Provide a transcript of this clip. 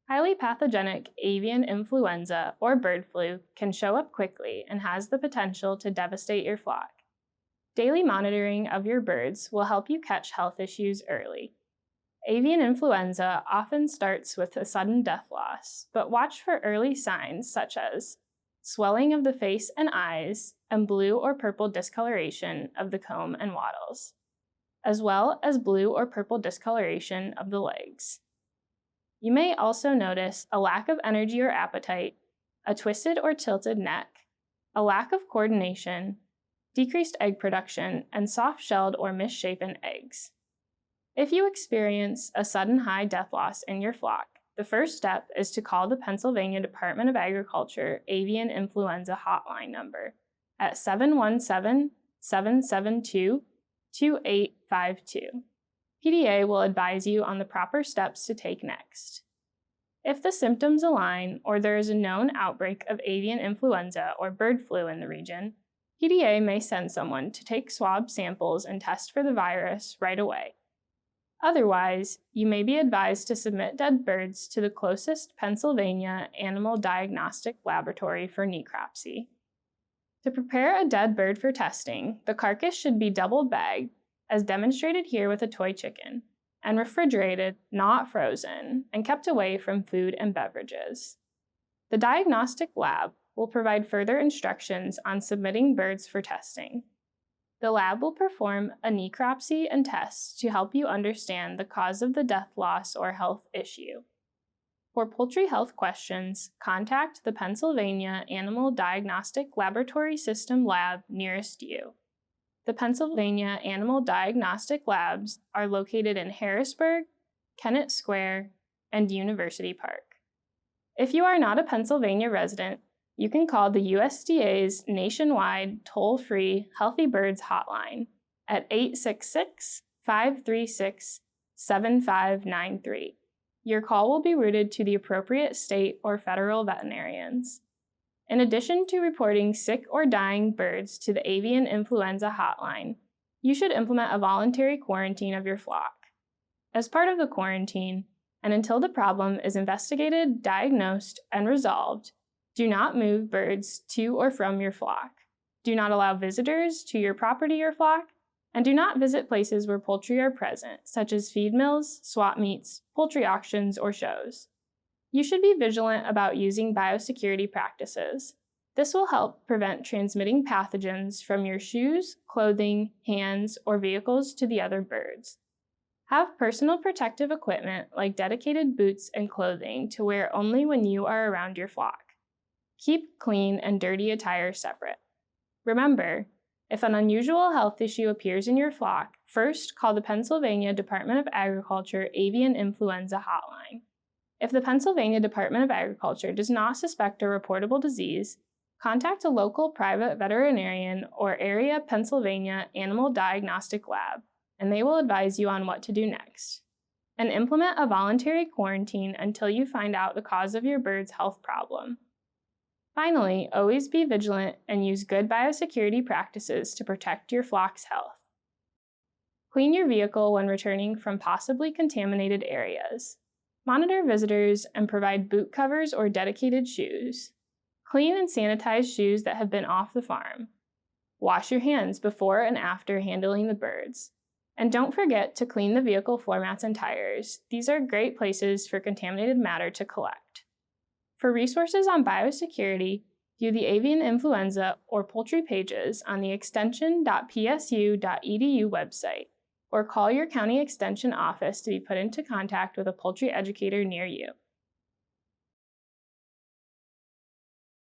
Highly pathogenic avian influenza or bird flu can show up quickly and has the potential to devastate your flock. Daily monitoring of your birds will help you catch health issues early. Avian influenza often starts with a sudden death loss, but watch for early signs such as swelling of the face and eyes and blue or purple discoloration of the comb and wattles, as well as blue or purple discoloration of the legs. You may also notice a lack of energy or appetite, a twisted or tilted neck, a lack of coordination, decreased egg production, and soft-shelled or misshapen eggs. If you experience a sudden high death loss in your flock, the first step is to call the Pennsylvania Department of Agriculture Avian Influenza hotline number at 717-772-2852. PDA will advise you on the proper steps to take next. If the symptoms align or there is a known outbreak of avian influenza or bird flu in the region, PDA may send someone to take swab samples and test for the virus right away. Otherwise, you may be advised to submit dead birds to the closest Pennsylvania Animal Diagnostic Laboratory for necropsy. To prepare a dead bird for testing, the carcass should be double bagged, as demonstrated here with a toy chicken, and refrigerated, not frozen, and kept away from food and beverages. The diagnostic lab will provide further instructions on submitting birds for testing. The lab will perform a necropsy and tests to help you understand the cause of the death loss or health issue. For poultry health questions, contact the Pennsylvania Animal Diagnostic Laboratory System lab nearest you. The Pennsylvania Animal Diagnostic Labs are located in Harrisburg, Kennett Square, and University Park. If you are not a Pennsylvania resident, you can call the USDA's nationwide toll-free Healthy Birds hotline at 866-536-7593. Your call will be routed to the appropriate state or federal veterinarians. In addition to reporting sick or dying birds to the avian influenza hotline, you should implement a voluntary quarantine of your flock. As part of the quarantine, and until the problem is investigated, diagnosed, and resolved, do not move birds to or from your flock. Do not allow visitors to your property or flock, and do not visit places where poultry are present, such as feed mills, swap meets, poultry auctions, or shows. You should be vigilant about using biosecurity practices. This will help prevent transmitting pathogens from your shoes, clothing, hands, or vehicles to the other birds. Have personal protective equipment like dedicated boots and clothing to wear only when you are around your flock. Keep clean and dirty attire separate. Remember, if an unusual health issue appears in your flock, first call the Pennsylvania Department of Agriculture Avian Influenza hotline. If the Pennsylvania Department of Agriculture does not suspect a reportable disease, contact a local private veterinarian or area Pennsylvania Animal Diagnostic Lab, and they will advise you on what to do next. And implement a voluntary quarantine until you find out the cause of your bird's health problem. Finally, always be vigilant and use good biosecurity practices to protect your flock's health. Clean your vehicle when returning from possibly contaminated areas. Monitor visitors and provide boot covers or dedicated shoes. Clean and sanitize shoes that have been off the farm. Wash your hands before and after handling the birds. And don't forget to clean the vehicle floor mats and tires. These are great places for contaminated matter to collect. For resources on biosecurity, view the avian influenza or poultry pages on the extension.psu.edu website, or call your county extension office to be put into contact with a poultry educator near you.